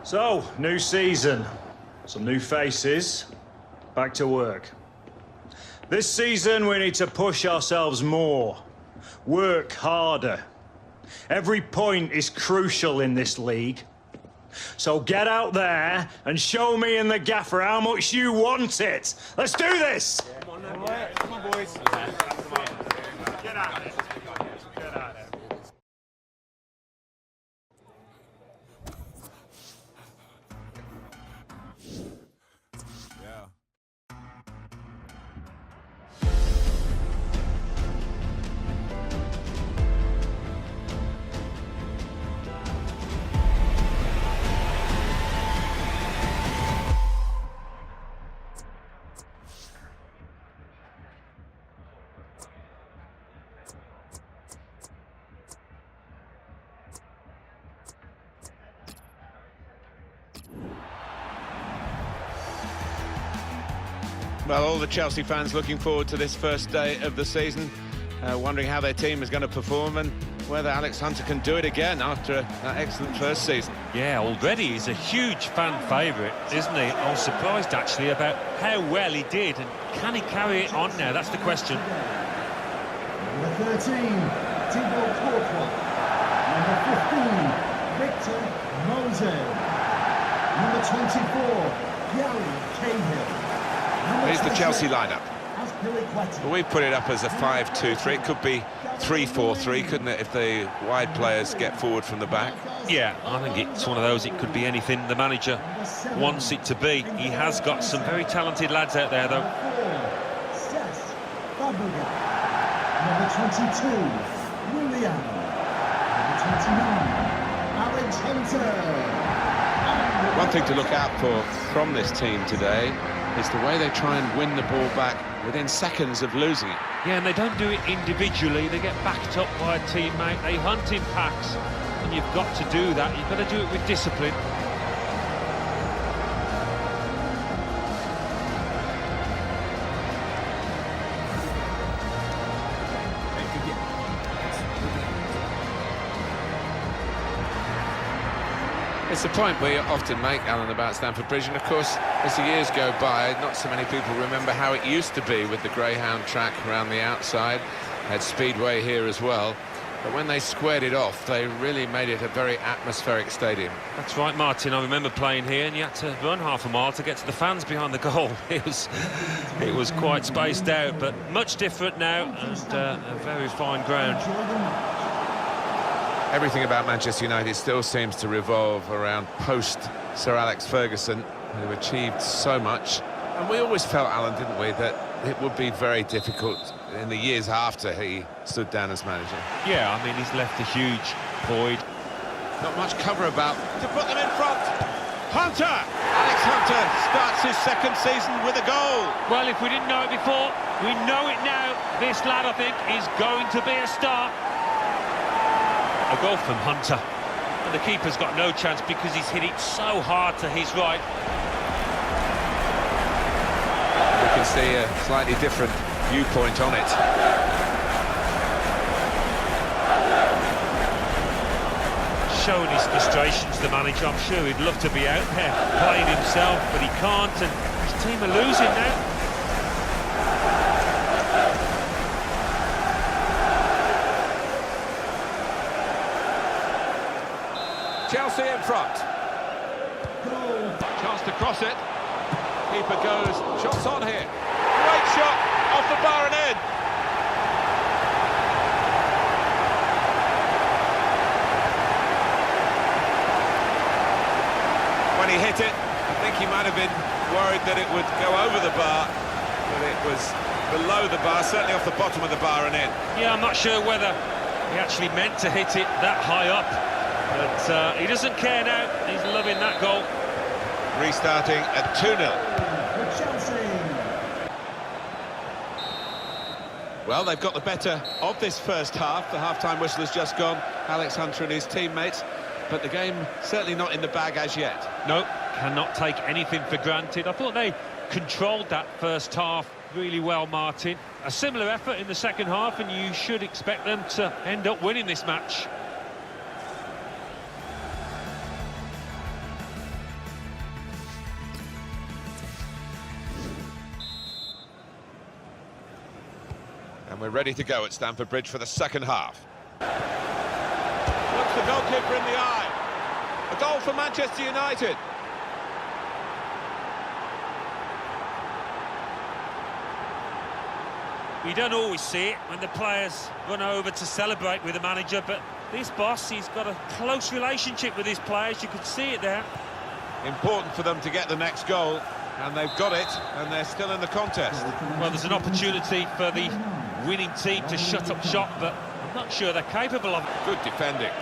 So, new season, some new faces, back to work. This season we need to push ourselves more, work harder. Every point is crucial in this league. So get out there and show me and the gaffer how much you want it. Let's do this! Come on, boys. Get out of it. Get out of it. Well, all the Chelsea fans looking forward to this first day of the season, wondering how their team is going to perform and whether Alex Hunter can do it again after that excellent first season. Yeah, already he's a huge fan favourite, isn't he? I was surprised, actually, about how well he did, and can he carry it on now? That's the question. Number 13, Thibaut Courtois. Number 15, Victor Mose. Number 24, Gary Cahill. Here's the Chelsea lineup. Well, we put it up as a 5-2-3. It could be 3-4-3, couldn't it, if the wide players get forward from the back? Yeah, I think it's one of those. It could be anything the manager wants it to be. He has got some very talented lads out there, though. Number 22, William. Number 29, Alex Hunter. One thing to look out for from this team today is the way they try and win the ball back within seconds of losing it. Yeah, and they don't do it individually. They get backed up by a teammate. They hunt in packs, and you've got to do that. You've got to do it with discipline. It's a point we often make, Alan, about Stamford Bridge, and of course, as the years go by, not so many people remember how it used to be with the Greyhound track around the outside. Had Speedway here as well, but when they squared it off, they really made it a very atmospheric stadium. That's right, Martin. I remember playing here, and you had to run half a mile to get to the fans behind the goal. It was quite spaced out, but much different now, and a very fine ground. Everything about Manchester United still seems to revolve around post-Sir Alex Ferguson, who achieved so much. And we always felt, Alan, didn't we, that it would be very difficult in the years after he stood down as manager. Yeah, I mean, he's left a huge void. Not much cover about to put them in front. Hunter! Alex Hunter starts his second season with a goal. Well, if we didn't know it before, we know it now. This lad, I think, is going to be a star. A goal from Hunter, and the keeper's got no chance because he's hit it so hard to his right. We can see a slightly different viewpoint on it. Showing his frustrations, the manager. I'm sure he'd love to be out there playing himself, but he can't, and his team are losing now. Chelsea in front. Chance to cross it. Keeper goes, shots on here. Great shot, off the bar and in. When he hit it, I think he might have been worried that it would go over the bar, but it was below the bar, certainly off the bottom of the bar and in. Yeah, I'm not sure whether he actually meant to hit it that high up. But he doesn't care now. He's loving that goal. Restarting at 2-0. Well, they've got the better of this first half. The half-time whistle has just gone. Alex Hunter and his teammates. But the game certainly not in the bag as yet. No, cannot take anything for granted. I thought they controlled that first half really well, Martin. A similar effort in the second half, and you should expect them to end up winning this match. And we're ready to go at Stamford Bridge for the second half. Looks the goalkeeper in the eye. A goal for Manchester United. We don't always see it when the players run over to celebrate with the manager, but this boss, he's got a close relationship with his players. You could see it there. Important for them to get the next goal, and they've got it, and they're still in the contest. Well, there's an opportunity for the winning team to shut up shop, but I'm not sure they're capable of it. Good defending.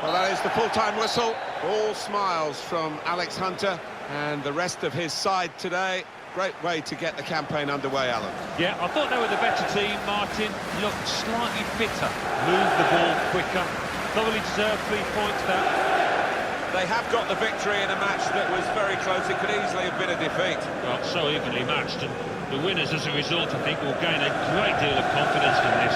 Well, that is the full-time whistle. All smiles from Alex Hunter and the rest of his side today. Great way to get the campaign underway, Alan. Yeah, I thought they were the better team. Martin looked slightly fitter, moved the ball quicker, thoroughly deserved 3 points there. They have got the victory in a match that was very close. It could easily have been a defeat. Well, so evenly matched, and the winners, as a result, I think, will gain a great deal of confidence from this.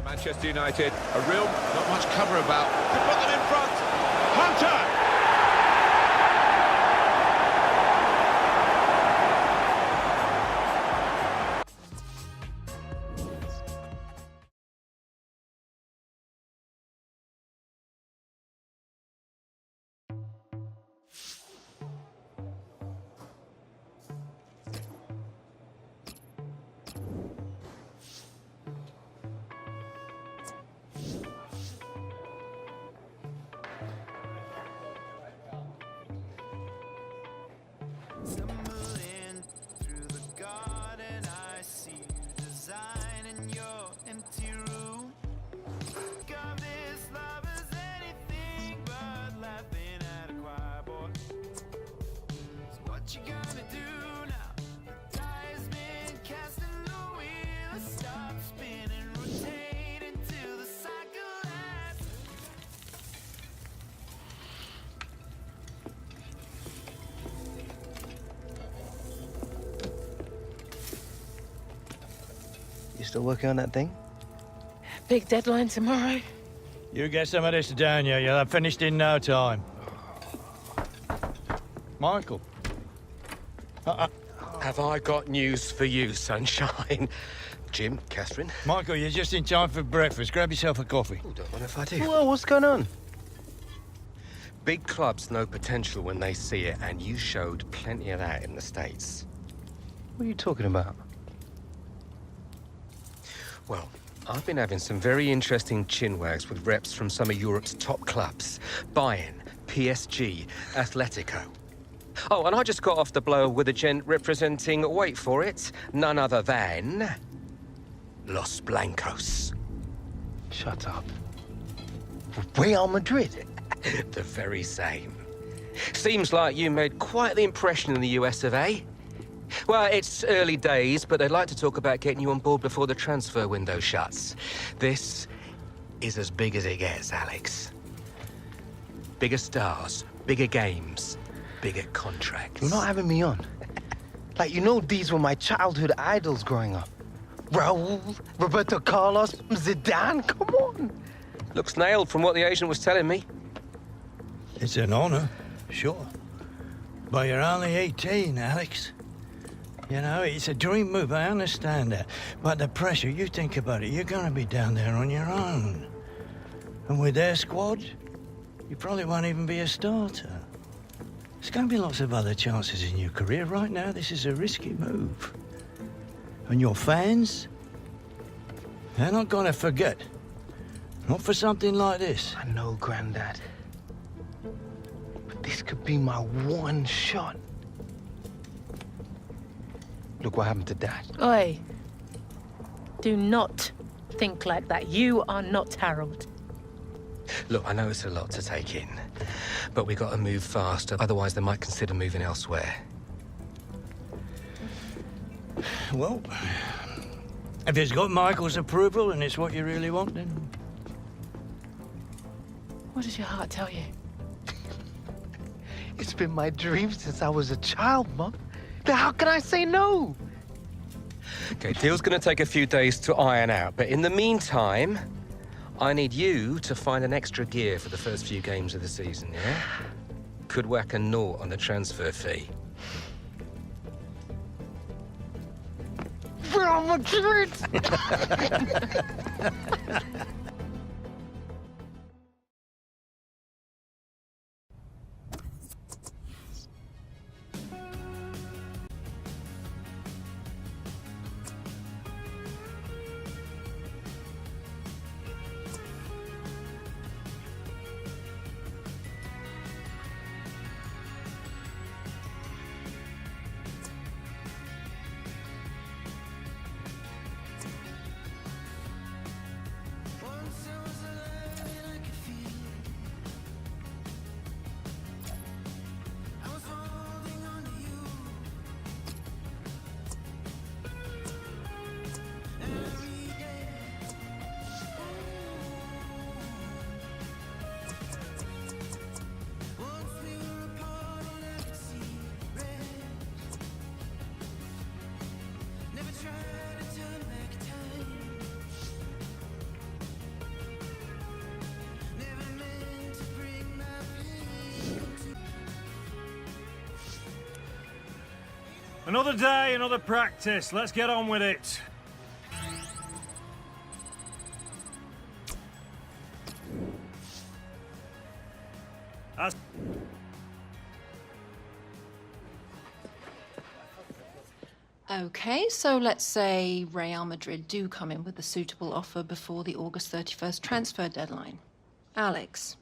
Manchester United, not much cover about. To put them in front. Hunter! Stumbling through the garden, I see you designing your empty room. Got this love is anything but laughing at a choir boy. So what you gonna do now? The die has been cast and the wheel stop spinning, rotate until the cycle lasts. You still working on that thing? Big deadline tomorrow. You get some of this down here, you'll have finished in no time. Michael. Have I got news for you, sunshine? Jim, Catherine? Michael, you're just in time for breakfast. Grab yourself a coffee. Oh, don't mind if I do. Well, what's going on? Big clubs know potential when they see it, and you showed plenty of that in the States. What are you talking about? Well, I've been having some very interesting chinwags with reps from some of Europe's top clubs. Bayern, PSG, Atletico. Oh, and I just got off the blow with a gent representing, wait for it, none other than Los Blancos. Shut up. Real Madrid? The very same. Seems like you made quite the impression in the US of A. Well, it's early days, but they'd like to talk about getting you on board before the transfer window shuts. This is as big as it gets, Alex. Bigger stars, bigger games, bigger contracts. You're not having me on. Like, you know, these were my childhood idols growing up. Raul, Roberto Carlos, Zidane, come on. Looks nailed from what the agent was telling me. It's an honor, sure. But you're only 18, Alex. You know, it's a dream move, I understand that. But the pressure, you think about it, you're gonna be down there on your own. And with their squad, you probably won't even be a starter. There's gonna be lots of other chances in your career. Right now, this is a risky move. And your fans, they're not gonna forget. Not for something like this. I know, Grandad. But this could be my one shot. Look what happened to Dad. Oi. Do not think like that. You are not Harold. Look, I know it's a lot to take in, but we got to move fast, otherwise they might consider moving elsewhere. Well, if it's got Michael's approval and it's what you really want, then... What does your heart tell you? It's been my dream since I was a child, Mum. Then how can I say no? Okay, deal's gonna take a few days to iron out, but in the meantime, I need you to find an extra gear for the first few games of the season, yeah? Could whack a naught on the transfer fee. Real Madrid! Another day, another practice. Let's get on with it. Okay, so let's say Real Madrid do come in with a suitable offer before the August 31st transfer deadline. Alex,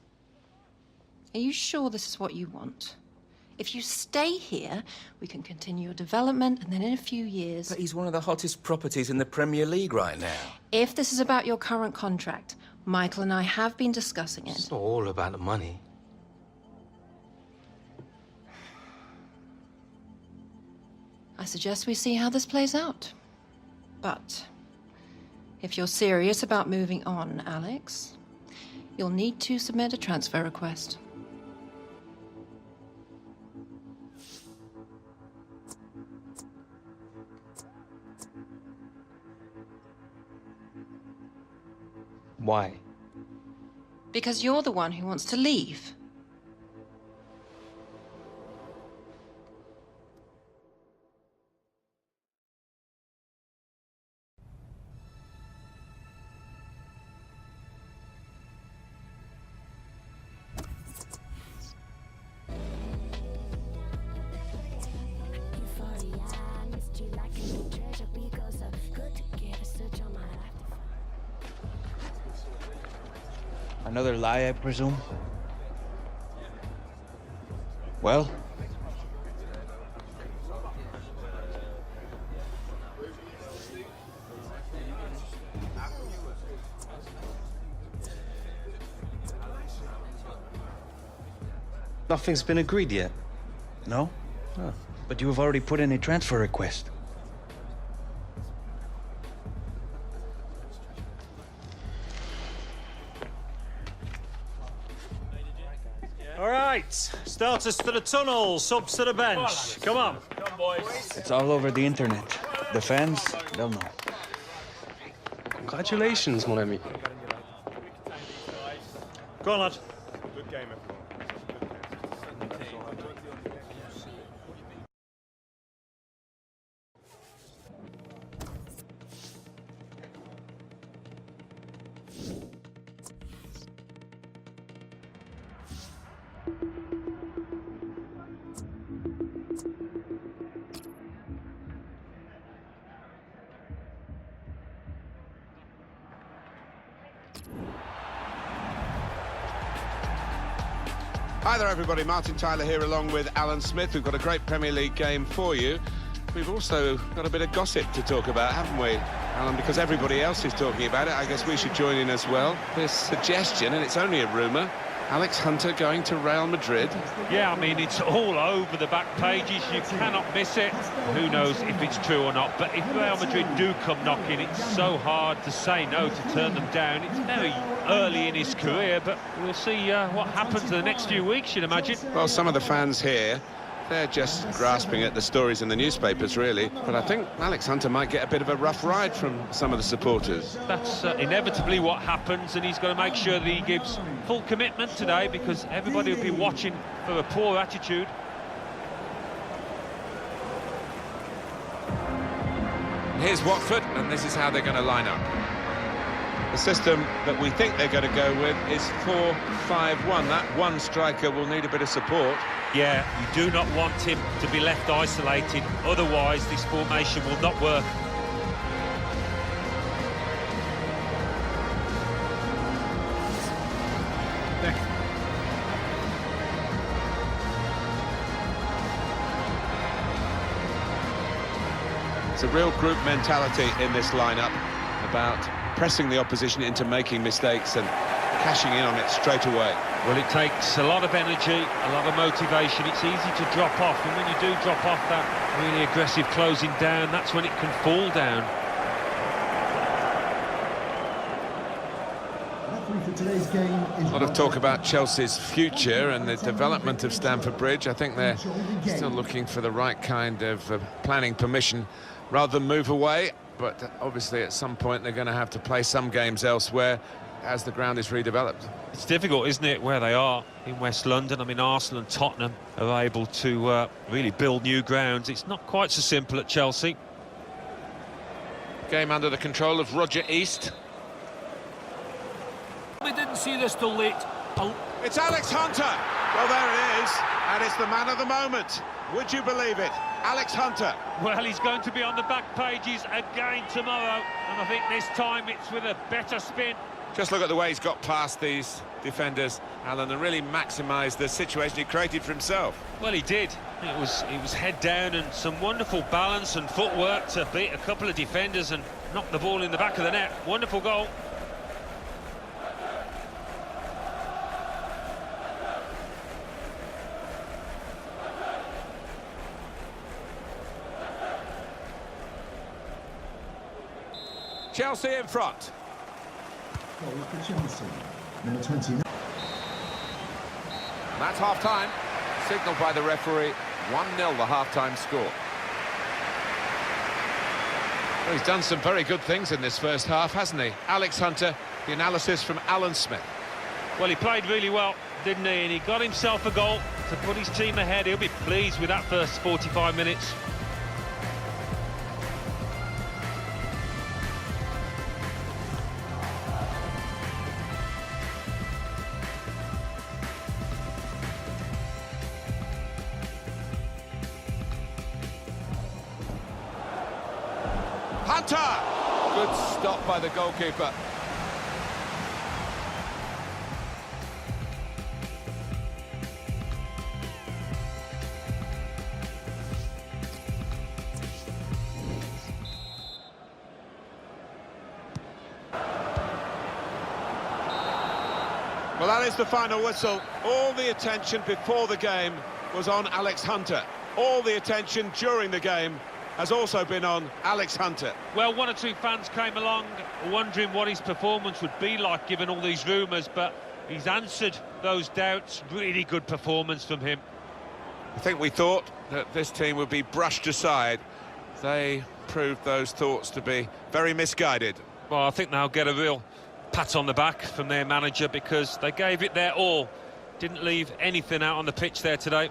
are you sure this is what you want? If you stay here, we can continue your development, and then in a few years... But he's one of the hottest properties in the Premier League right now. If this is about your current contract, Michael and I have been discussing it. It's not all about the money. I suggest we see how this plays out. But if you're serious about moving on, Alex, you'll need to submit a transfer request. Why? Because you're the one who wants to leave. Another lie, I presume? Well? Nothing's been agreed yet? No? Oh. But you have already put in a transfer request. All right, starters to the tunnel, subs to the bench. Come on. Come on, boys. It's all over the internet. The fans, they'll know. Congratulations, mon ami. Go on, lad. Good game, everyone. Hi there, everybody. Martin Tyler here along with Alan Smith. We've got a great Premier League game for you. We've also got a bit of gossip to talk about, haven't we, Alan? Because everybody else is talking about it, I guess we should join in as well. This suggestion, and it's only a rumour, Alex Hunter going to Real Madrid. Yeah, I mean, it's all over the back pages. You cannot miss it. Who knows if it's true or not, but if Real Madrid do come knocking, it's so hard to say no, to turn them down. It's very early in his career, but we'll see what happens in the next few weeks, you'd imagine. Well, some of the fans here, they're just grasping at the stories in the newspapers, really. But I think Alex Hunter might get a bit of a rough ride from some of the supporters. That's inevitably what happens, and he's got to make sure that he gives full commitment today, because everybody will be watching for a poor attitude. Here's Watford, and this is how they're going to line up. The system that we think they're going to go with is 4-5-1. That one striker will need a bit of support. Yeah, you do not want him to be left isolated, otherwise this formation will not work. It's a real group mentality in this lineup about pressing the opposition into making mistakes and cashing in on it straight away. Well, it takes a lot of energy, a lot of motivation. It's easy to drop off, and when you do drop off that really aggressive closing down, that's when it can fall down. For today's game is A lot of talk about Chelsea's future and the development of Stamford Bridge. I think they're still looking for the right kind of planning permission rather than move away. But obviously at some point they're going to have to play some games elsewhere as the ground is redeveloped. It's difficult, isn't it, where they are in West London? I mean, Arsenal and Tottenham are able to really build new grounds. It's not quite so simple at Chelsea. Game under the control of Roger East. We didn't see this till late. Oh. It's Alex Hunter. Well, there it is, and it's the man of the moment. Would you believe it? Alex Hunter. Well, he's going to be on the back pages again tomorrow, and I think this time it's with a better spin. Just look at the way he's got past these defenders, Alan, and really maximised the situation he created for himself. Well, he did. It was head down and some wonderful balance and footwork to beat a couple of defenders and knock the ball in the back of the net. Wonderful goal. Chelsea in front. goal for Chelsea. Number 29. That's half-time. Signalled by the referee. 1-0 the half-time score. Well, he's done some very good things in this first half, hasn't he? Alex Hunter, the analysis from Alan Smith. Well, he played really well, didn't he? And he got himself a goal to put his team ahead. He'll be pleased with that first 45 minutes. Hunter! Good stop by the goalkeeper. Well, that is the final whistle. All the attention before the game was on Alex Hunter. All the attention during the game has also been on Alex Hunter. Well, one or two fans came along wondering what his performance would be like given all these rumours, but he's answered those doubts. Really good performance from him. I think we thought that this team would be brushed aside. They proved those thoughts to be very misguided. Well, I think they'll get a real pat on the back from their manager because they gave it their all. Didn't leave anything out on the pitch there today.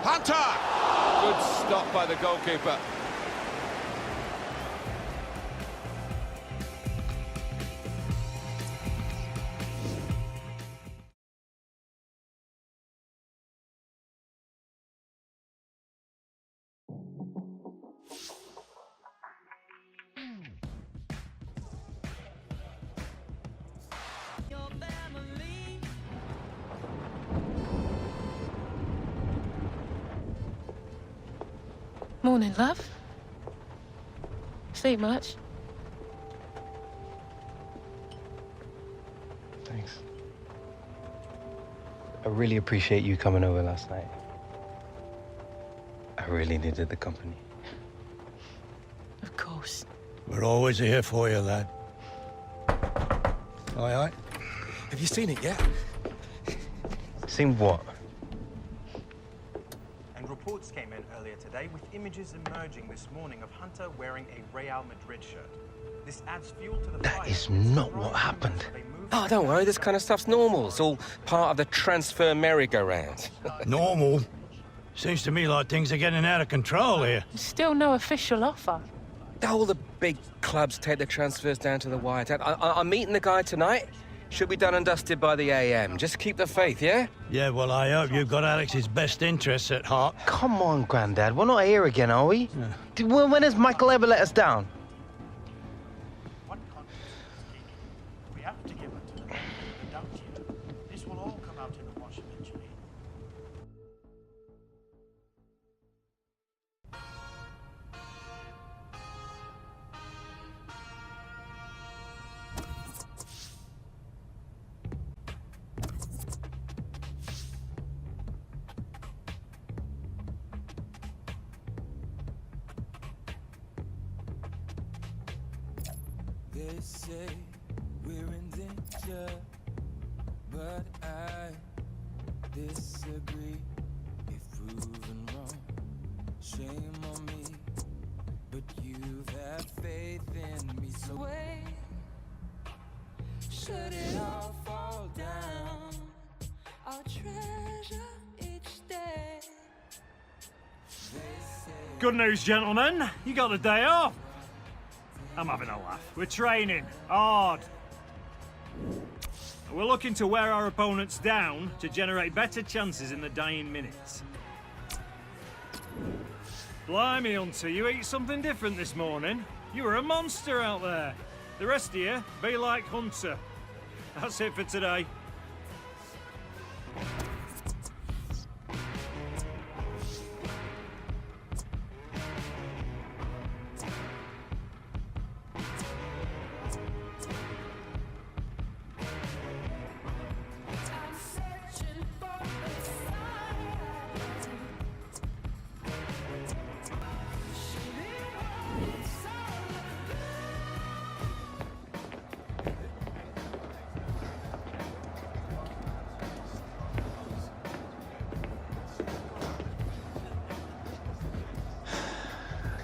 Hunter! Good stop by the goalkeeper. Morning, love. Sleep much? Thanks. I really appreciate you coming over last night. I really needed the company. Of course. We're always here for you, lad. Aye, aye. Have you seen it yet? Seen what? And reports came in earlier today with images emerging this morning of Hunter wearing a Real Madrid shirt. This adds fuel to the That is not what happened. Oh, don't worry, this kind of stuff's normal. It's all part of the transfer merry-go-round. Normal? Seems to me like things are getting out of control here. Still no official offer. All the big clubs take the transfers down to the wire. I'm meeting the guy tonight. Should be done and dusted by the AM. Just keep the faith, yeah? Yeah, well, I hope you've got Alex's best interests at heart. Come on, Grandad. We're not here again, are we? Yeah. When has Michael ever let us down? What confidence is key? We have to give it to them without you. This will all come out in the wash eventually. They say we're in danger, but I disagree. If proven wrong, shame on me. But you've had faith in me, so wait. Should it all fall down, I'll treasure each day. Good news, gentlemen. You got a day off. I'm having a laugh. We're training hard. We're looking to wear our opponents down to generate better chances in the dying minutes. Blimey, Hunter, you ate something different this morning. You were a monster out there. The rest of you, be like Hunter. That's it for today.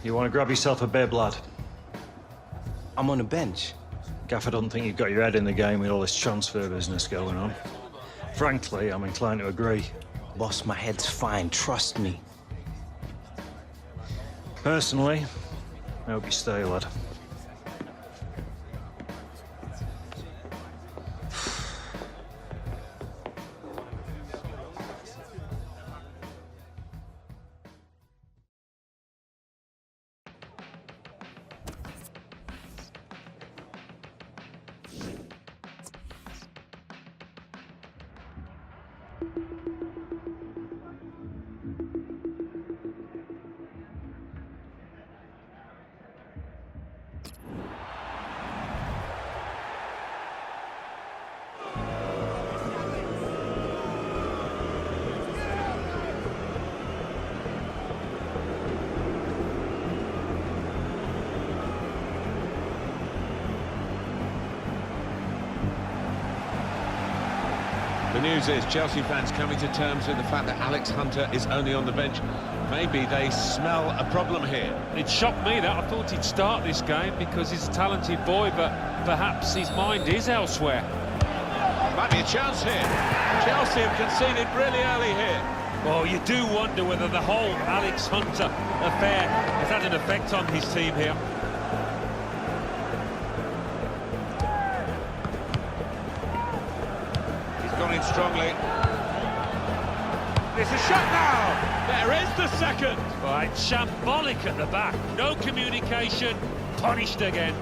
You want to grab yourself a bib, lad? I'm on the bench. Gaff, I don't think you've got your head in the game with all this transfer business going on. Frankly, I'm inclined to agree. Boss, my head's fine, trust me. Personally, I hope you stay, lad. The news is Chelsea fans coming to terms with the fact that Alex Hunter is only on the bench. Maybe they smell a problem here. It shocked me that I thought he'd start this game because he's a talented boy, but perhaps his mind is elsewhere. Might be a chance here. Chelsea have conceded really early here. Well, you do wonder whether the whole Alex Hunter affair has had an effect on his team here. Gone in strongly. There's a shot now! There is the second! Right, shambolic at the back. No communication, punished again.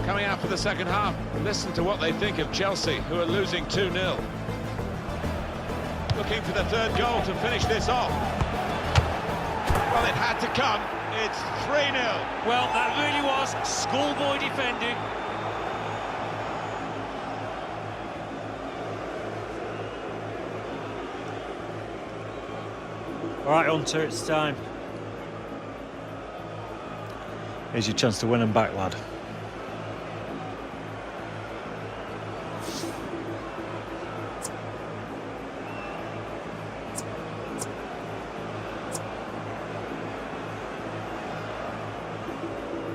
Coming out for the second half. Listen to what they think of Chelsea, who are losing 2-0. Looking for the third goal to finish this off. Well, it had to come. It's 3-0. Well, that really was schoolboy defending. All right, Hunter, it's time. Here's your chance to win them back, lad.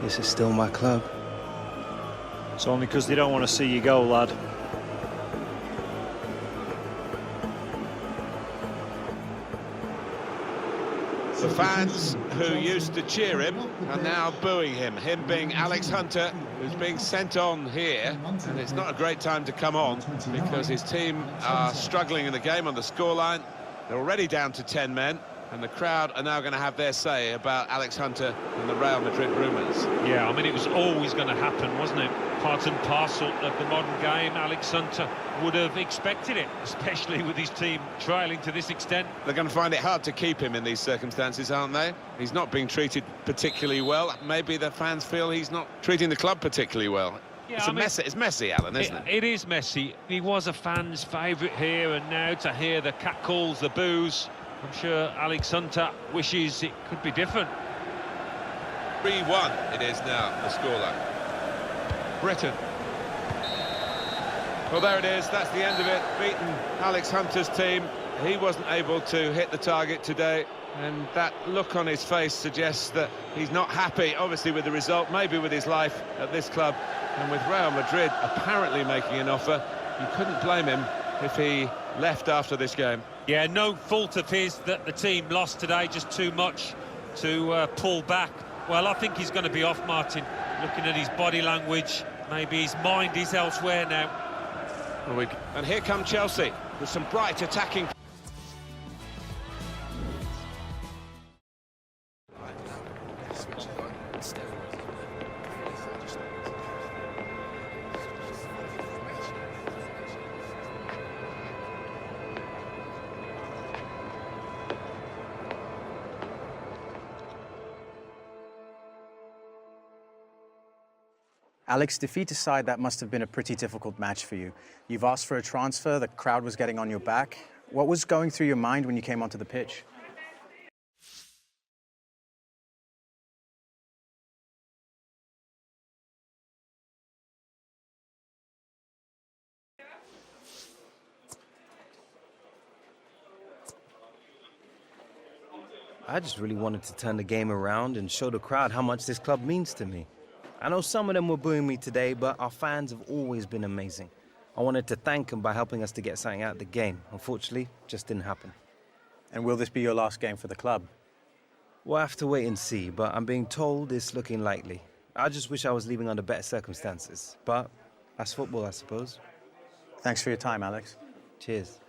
This is still my club. It's only because they don't want to see you go, lad. The fans who used to cheer him are now booing him. Him being Alex Hunter, who's being sent on here. And it's not a great time to come on because his team are struggling in the game on the scoreline. They're already down to 10 men. And the crowd are now going to have their say about Alex Hunter and the Real Madrid rumours. Yeah, I mean, it was always going to happen, wasn't it? Part and parcel of the modern game. Alex Hunter would have expected it, especially with his team trailing to this extent. They're going to find it hard to keep him in these circumstances, aren't they? He's not being treated particularly well. Maybe the fans feel he's not treating the club particularly well. Yeah, It's messy, Alan, isn't it? It is messy. He was a fan's favourite here, and now to hear the catcalls, the boos, I'm sure Alex Hunter wishes it could be different. 3-1 it is now, the scoreline. Britain. Well, there it is. That's the end of it. Beaten Alex Hunter's team. He wasn't able to hit the target today. And that look on his face suggests that he's not happy, obviously, with the result, maybe with his life at this club. And with Real Madrid apparently making an offer, you couldn't blame him if he left after this game. Yeah, no fault of his that the team lost today, just too much to pull back. Well, I think he's going to be off, Martin. Looking at his body language, maybe his mind is elsewhere now. And here come Chelsea with some bright attacking. Alex, defeat aside, that must have been a pretty difficult match for you. You've asked for a transfer, the crowd was getting on your back. What was going through your mind when you came onto the pitch? I just really wanted to turn the game around and show the crowd how much this club means to me. I know some of them were booing me today, but our fans have always been amazing. I wanted to thank them by helping us to get something out of the game. Unfortunately, it just didn't happen. And will this be your last game for the club? We'll have to wait and see, but I'm being told it's looking likely. I just wish I was leaving under better circumstances, but that's football, I suppose. Thanks for your time, Alex. Cheers.